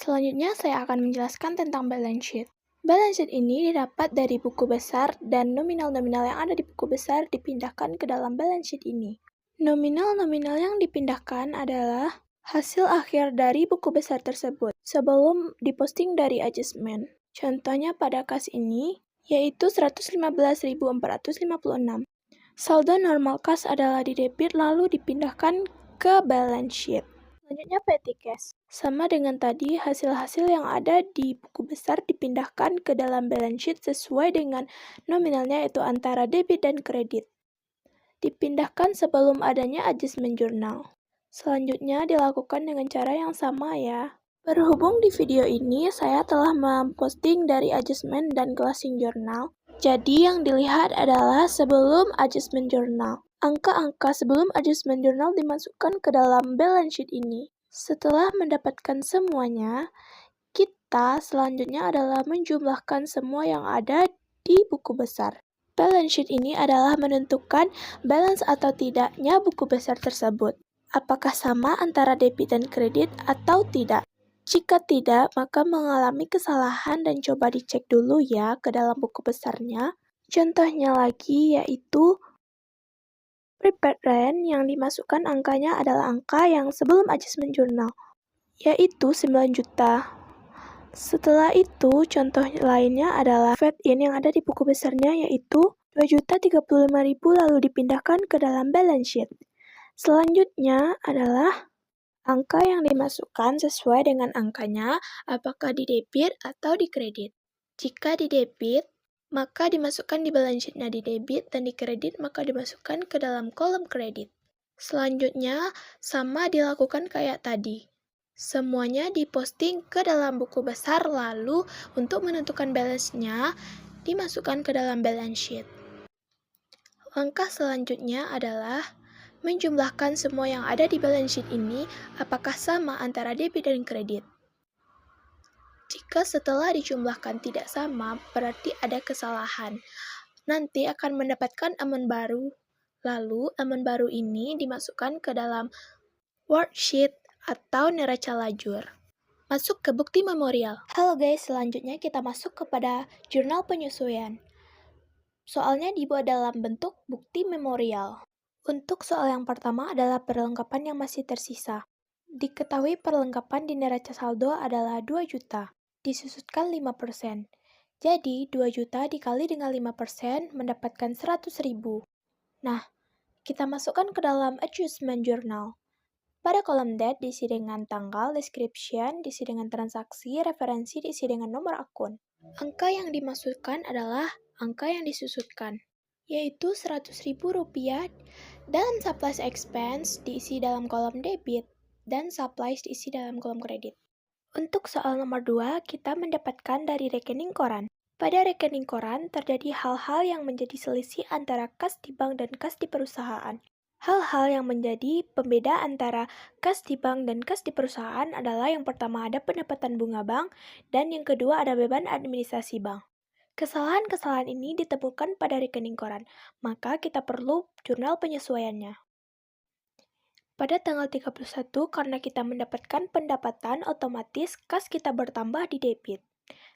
Selanjutnya saya akan menjelaskan tentang balance sheet. Balance sheet ini didapat dari buku besar dan nominal-nominal yang ada di buku besar dipindahkan ke dalam balance sheet ini. Nominal-nominal yang dipindahkan adalah hasil akhir dari buku besar tersebut sebelum diposting dari adjustment. Contohnya pada kas ini yaitu 115.456. Saldo normal kas adalah didebit lalu dipindahkan ke balance sheet. Selanjutnya petty cash. Sama dengan tadi, hasil-hasil yang ada di buku besar dipindahkan ke dalam balance sheet sesuai dengan nominalnya yaitu antara debit dan kredit. Dipindahkan sebelum adanya adjustment journal. Selanjutnya dilakukan dengan cara yang sama ya. Berhubung di video ini saya telah memposting dari adjustment dan closing journal, jadi yang dilihat adalah sebelum adjustment journal. Angka-angka sebelum adjustment journal dimasukkan ke dalam balance sheet ini. Setelah mendapatkan semuanya, kita selanjutnya adalah menjumlahkan semua yang ada di buku besar. Balance sheet ini adalah menentukan balance atau tidaknya buku besar tersebut. Apakah sama antara debit dan kredit atau tidak? Jika tidak, maka mengalami kesalahan dan coba dicek dulu ya ke dalam buku besarnya. Contohnya lagi yaitu prepaid rent yang dimasukkan angkanya adalah angka yang sebelum adjustment journal, yaitu 9 juta. Setelah itu, contoh lainnya adalah fade-in yang ada di buku besarnya yaitu 2.035.000 lalu dipindahkan ke dalam balance sheet. Selanjutnya adalah angka yang dimasukkan sesuai dengan angkanya, apakah di debit atau di kredit. Jika di debit, maka dimasukkan di balance sheet-nya di debit, dan di kredit maka dimasukkan ke dalam kolom kredit. Selanjutnya, sama dilakukan kayak tadi. Semuanya diposting ke dalam buku besar, lalu untuk menentukan balance-nya dimasukkan ke dalam balance sheet. Langkah selanjutnya adalah menjumlahkan semua yang ada di balance sheet ini, apakah sama antara debit dan kredit. Jika setelah dijumlahkan tidak sama, berarti ada kesalahan. Nanti akan mendapatkan amount baru. Lalu, amount baru ini dimasukkan ke dalam worksheet atau neraca lajur. Masuk ke bukti memorial. Halo guys, selanjutnya kita masuk kepada jurnal penyesuaian. Soalnya dibuat dalam bentuk bukti memorial. Untuk soal yang pertama adalah perlengkapan yang masih tersisa. Diketahui perlengkapan di neraca saldo adalah 2 juta. Disusutkan 5%. Jadi, 2 juta dikali dengan 5% mendapatkan 100.000. Nah, kita masukkan ke dalam adjustment journal. Pada kolom date diisi dengan tanggal, description, diisi dengan transaksi, referensi, diisi dengan nomor akun. Angka yang dimasukkan adalah angka yang disusutkan, yaitu Rp100.000, dan supplies expense diisi dalam kolom debit, dan supplies diisi dalam kolom kredit. Untuk soal nomor 2, kita mendapatkan dari rekening koran. Pada rekening koran, terjadi hal-hal yang menjadi selisih antara kas di bank dan kas di perusahaan. Hal-hal yang menjadi pembeda antara kas di bank dan kas di perusahaan adalah yang pertama ada pendapatan bunga bank, dan yang kedua ada beban administrasi bank. Kesalahan-kesalahan ini ditemukan pada rekening koran, maka kita perlu jurnal penyesuaiannya. Pada tanggal 31, karena kita mendapatkan pendapatan, otomatis kas kita bertambah di debit,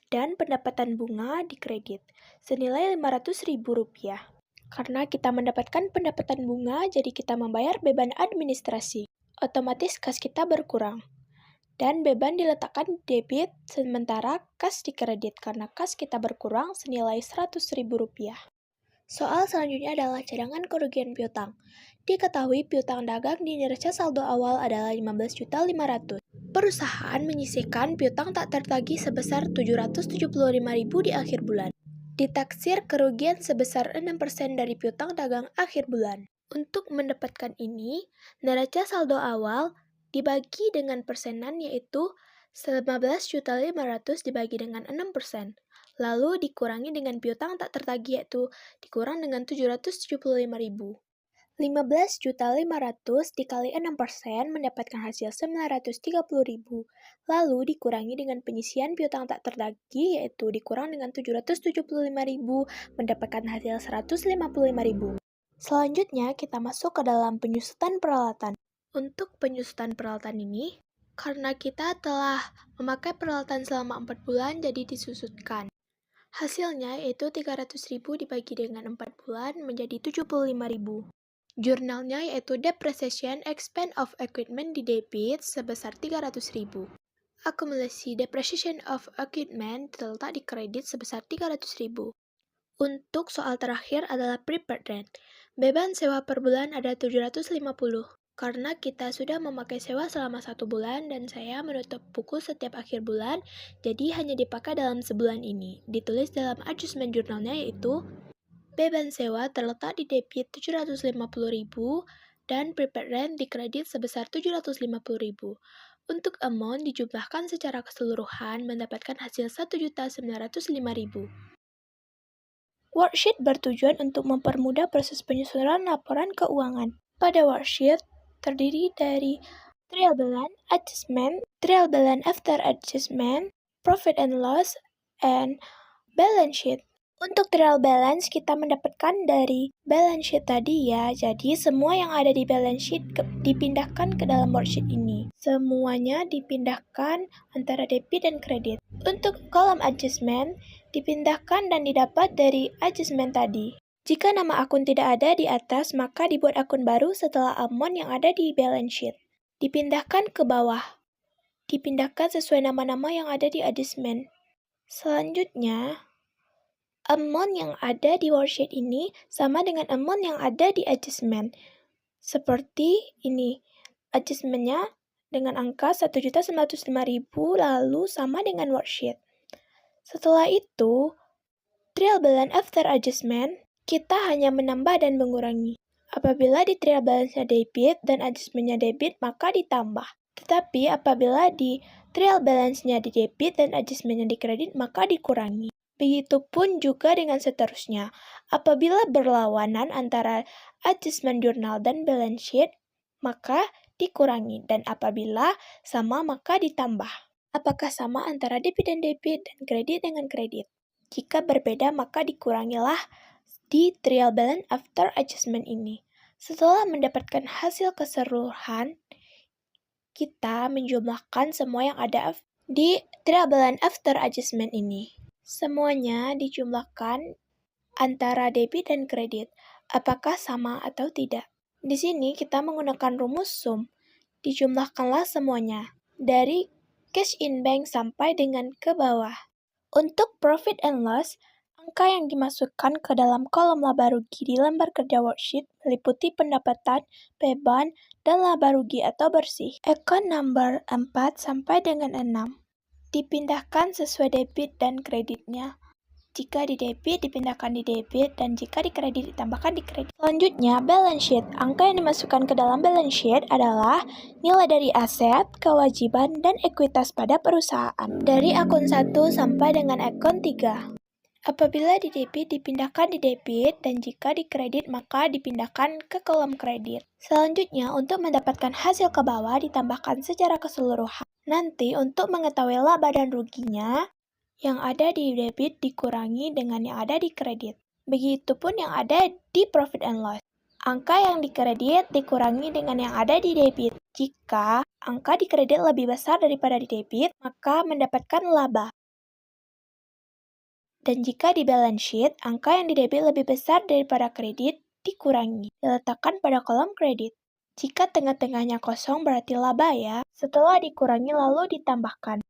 dan pendapatan bunga di kredit, senilai Rp500.000. Karena kita mendapatkan pendapatan bunga, jadi kita membayar beban administrasi. Otomatis kas kita berkurang. Dan beban diletakkan di debit, sementara kas di kredit, karena kas kita berkurang senilai Rp100.000. Soal selanjutnya adalah cadangan kerugian piutang. Diketahui piutang dagang di neraca saldo awal adalah 15.500.000. Perusahaan menyisihkan piutang tak tertagih sebesar 775.000 di akhir bulan. Ditaksir kerugian sebesar 6% dari piutang dagang akhir bulan. Untuk mendapatkan ini, neraca saldo awal dibagi dengan persenan yaitu 15.500.000 dibagi dengan 6%. Lalu dikurangi dengan piutang tak tertagih yaitu dikurang dengan 775.000. 15.500.000 dikali 6% mendapatkan hasil 930.000. Lalu dikurangi dengan penyisian piutang tak tertagih yaitu dikurang dengan 775.000 mendapatkan hasil 155.000. Selanjutnya kita masuk ke dalam penyusutan peralatan. Untuk penyusutan peralatan ini, Karena kita telah memakai peralatan selama 4 bulan, jadi disusutkan. Hasilnya yaitu 300.000 dibagi dengan 4 bulan menjadi 75.000. Jurnalnya yaitu Depreciation Expense of Equipment di debit sebesar 300.000. Akumulasi Depreciation of Equipment terletak di kredit sebesar 300.000. Untuk soal terakhir adalah prepaid rent. Beban sewa per bulan ada 750. Karena kita sudah memakai sewa selama 1 bulan dan saya menutup buku setiap akhir bulan, jadi hanya dipakai dalam sebulan ini. Ditulis dalam adjustment jurnalnya yaitu beban sewa terletak di debit 750.000 dan prepaid rent di kredit sebesar 750.000. Untuk amount dijumlahkan secara keseluruhan mendapatkan hasil 1.905.000. Worksheet bertujuan untuk mempermudah proses penyusunan laporan keuangan. Pada worksheet terdiri dari trial balance, adjustment, trial balance after adjustment, profit and loss, and balance sheet. Untuk trial balance kita mendapatkan dari balance sheet tadi ya, jadi semua yang ada di balance sheet dipindahkan ke dalam worksheet ini. Semuanya dipindahkan antara debit dan kredit. Untuk kolom adjustment, dipindahkan dan didapat dari adjustment tadi. Jika nama akun tidak ada di atas, maka dibuat akun baru setelah amount yang ada di balance sheet. Dipindahkan ke bawah. Dipindahkan sesuai nama-nama yang ada di adjustment. Selanjutnya, amount yang ada di worksheet ini sama dengan amount yang ada di adjustment. Seperti ini, adjustmentnya dengan angka 1.905.000 lalu sama dengan worksheet. Setelah itu, trial balance after adjustment, kita hanya menambah dan mengurangi. Apabila di trial balance-nya debit dan adjustment-nya debit, maka ditambah. Tetapi apabila di trial balance-nya di debit dan adjustment-nya di kredit, maka dikurangi. Begitupun juga dengan seterusnya. Apabila berlawanan antara adjustment jurnal dan balance sheet, maka dikurangi. Dan apabila sama, maka ditambah. Apakah sama antara debit dan debit dan kredit dengan kredit? Jika berbeda, maka dikurangilah di trial balance after adjustment ini. Setelah mendapatkan hasil keseluruhan, kita menjumlahkan semua yang ada di trial balance after adjustment ini. Semuanya dijumlahkan antara debit dan kredit. Apakah sama atau tidak? Di sini kita menggunakan rumus sum. Dijumlahkanlah semuanya dari cash in bank sampai dengan ke bawah. Untuk profit and loss, angka yang dimasukkan ke dalam kolom laba rugi di lembar kerja worksheet meliputi pendapatan, beban, dan laba rugi atau bersih. Account number 4 sampai dengan 6. Dipindahkan sesuai debit dan kreditnya. Jika di debit, dipindahkan di debit, dan jika di kredit, ditambahkan di kredit. Selanjutnya, balance sheet. Angka yang dimasukkan ke dalam balance sheet adalah nilai dari aset, kewajiban, dan ekuitas pada perusahaan. Dari akun 1 sampai dengan akun 3. Apabila di debit, dipindahkan di debit, dan jika di kredit, maka dipindahkan ke kolom kredit. Selanjutnya, untuk mendapatkan hasil ke bawah, ditambahkan secara keseluruhan. Nanti, untuk mengetahui laba dan ruginya, yang ada di debit dikurangi dengan yang ada di kredit. Begitupun yang ada di profit and loss. Angka yang di kredit dikurangi dengan yang ada di debit. Jika angka di kredit lebih besar daripada di debit, maka mendapatkan laba. Dan jika di balance sheet, angka yang di debit lebih besar daripada kredit dikurangi, diletakkan pada kolom kredit. Jika tengah-tengahnya kosong berarti laba ya, setelah dikurangi lalu ditambahkan.